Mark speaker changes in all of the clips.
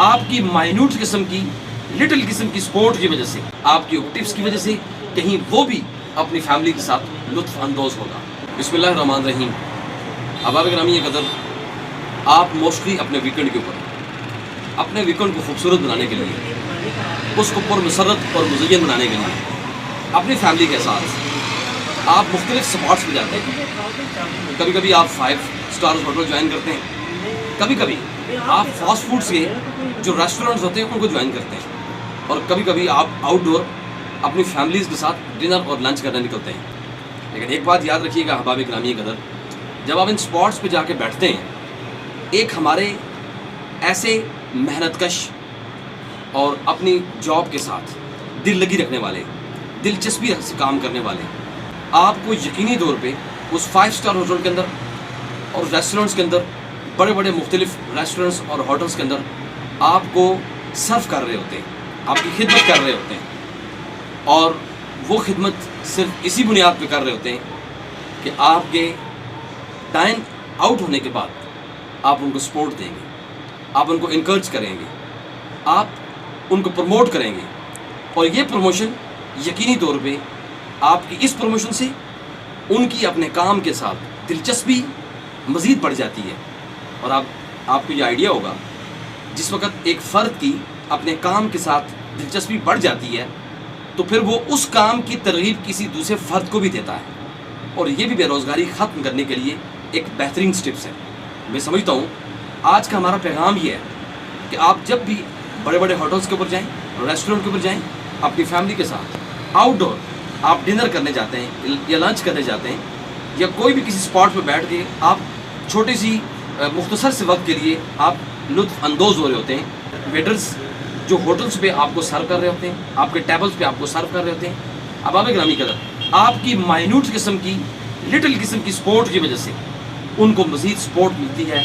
Speaker 1: آپ کی مائنوٹ قسم کی لٹل قسم کی سپورٹ کی وجہ سے، آپ کی ٹپس کی وجہ سے کہیں وہ بھی اپنی فیملی کے ساتھ لطف اندوز ہوگا۔ بسم اللہ الرحمن الرحیم۔ احباب گرامی قدر، آپ موسٹلی اپنے ویکنڈ کے اوپر اپنے ویکنڈ کو خوبصورت بنانے کے لیے، اس کو پر مسرت اور مزین بنانے کے لیے اپنی فیملی کے ساتھ آپ مختلف سپاٹس پہ جاتے ہیں۔ کبھی کبھی آپ 5 اسٹار ہوٹل جوائن کرتے ہیں، کبھی کبھی آپ فاسٹ فوڈس کے جو ریسٹورنٹس ہوتے ہیں ان کو جوائن کرتے ہیں، اور کبھی کبھی آپ آؤٹ ڈور اپنی فیملیز کے ساتھ ڈنر اور لنچ کرنے نکلتے ہیں۔ لیکن ایک بات یاد رکھیے گا احباب گرامی قدر، جب آپ ان اسپاٹس پہ جا کے بیٹھتے ہیں، ایک ہمارے ایسے محنت کش اور اپنی جاب کے ساتھ دل لگی رکھنے والے، دلچسپی سے کام کرنے والے، آپ کو یقینی طور پہ اس 5 اسٹار ہوٹل کے اندر اور ریسٹورنٹس کے اندر، بڑے بڑے مختلف ریسٹورنٹس اور ہوٹلس کے اندر آپ کو سرو کر رہے ہوتے ہیں، آپ کی خدمت کر رہے ہوتے ہیں، اور وہ خدمت صرف اسی بنیاد پہ کر رہے ہوتے ہیں کہ آپ کے ٹائم آؤٹ ہونے کے بعد آپ ان کو سپورٹ دیں گے، آپ ان کو انکریج کریں گے، آپ ان کو پروموٹ کریں گے، اور یہ پروموشن یقینی طور پہ آپ کی اس پروموشن سے ان کی اپنے کام کے ساتھ دلچسپی مزید بڑھ جاتی ہے۔ اور آپ کو یہ آئیڈیا ہوگا، جس وقت ایک فرد کی اپنے کام کے ساتھ دلچسپی بڑھ جاتی ہے تو پھر وہ اس کام کی ترغیب کسی دوسرے فرد کو بھی دیتا ہے، اور یہ بھی بے روزگاری ختم کرنے کے لیے ایک بہترین سٹیپس ہے۔ میں سمجھتا ہوں آج کا ہمارا پیغام یہ ہے کہ آپ جب بھی بڑے بڑے ہوٹلس کے اوپر جائیں، ریسٹورنٹ کے اوپر جائیں، اپنی فیملی کے ساتھ آؤٹ ڈور آپ ڈنر کرنے جاتے ہیں یا لنچ کرنے جاتے ہیں، یا کوئی بھی کسی اسپاٹ پہ بیٹھ کے آپ چھوٹی سی مختصر سے وقت کے لیے آپ لطف اندوز ہو رہے ہوتے ہیں، ویٹرز جو ہوٹلس پہ آپ کو سرو کر رہے ہوتے ہیں، آپ کے ٹیبلز پہ آپ کو سرو کر رہے ہوتے ہیں، احباب گرامی قدر، آپ کی مائنوٹ قسم کی لٹل قسم کی سپورٹ کی وجہ سے ان کو مزید سپورٹ ملتی ہے،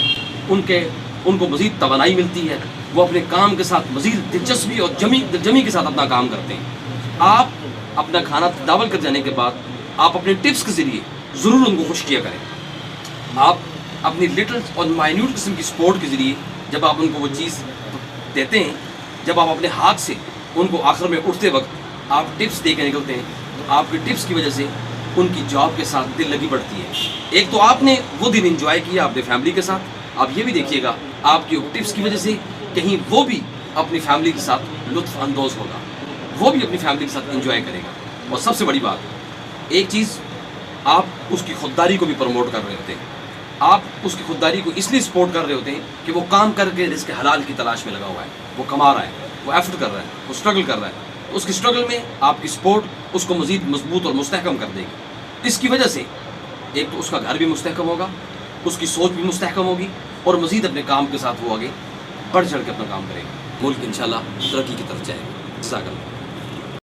Speaker 1: ان کو مزید توانائی ملتی ہے، وہ اپنے کام کے ساتھ مزید دلچسپی اور جمی کے ساتھ اپنا کام کرتے ہیں۔ آپ اپنا کھانا تداول کر جانے کے بعد آپ اپنے ٹپس کے ذریعے ضرور ان کو خوش کیا کریں۔ آپ اپنی لٹل اور مائنیوٹ قسم کی سپورٹ کے ذریعے جب آپ ان کو وہ چیز دیتے ہیں، جب آپ اپنے ہاتھ سے ان کو آخر میں اٹھتے وقت آپ ٹپس دے کے نکلتے ہیں، تو آپ کے ٹپس کی وجہ سے ان کی جاب کے ساتھ دل لگی بڑھتی ہے۔ ایک تو آپ نے وہ دن انجوائے کیا اپنے فیملی کے ساتھ، آپ یہ بھی دیکھیے گا آپ کی ٹپس کی وجہ سے کہیں وہ بھی اپنی فیملی کے ساتھ لطف اندوز ہوگا، وہ بھی اپنی فیملی کے ساتھ انجوائے کرے گا۔ اور سب سے بڑی بات، ایک چیز، آپ اس کی خودداری کو بھی پروموٹ کر رہے ہوتے ہیں، آپ اس کی خودداری کو اس لیے سپورٹ کر رہے ہوتے ہیں کہ وہ کام کر کے رزق حلال کی تلاش میں لگا ہوا ہے، وہ کما رہا ہے، وہ ایفرٹ کر رہا ہے، وہ اسٹرگل کر رہا ہے، تو اس کی اسٹرگل میں آپ کی سپورٹ اس کو مزید مضبوط اور مستحکم کر دے گی۔ اس کی وجہ سے ایک تو اس کا گھر بھی مستحکم ہوگا، اس کی سوچ بھی مستحکم ہوگی، اور مزید اپنے کام کے ساتھ وہ آگے بڑھ چڑھ کے اپنا کام کرے گا۔ ملک انشاءاللہ ترقی کی طرف جائے گا۔ جزاک اللہ۔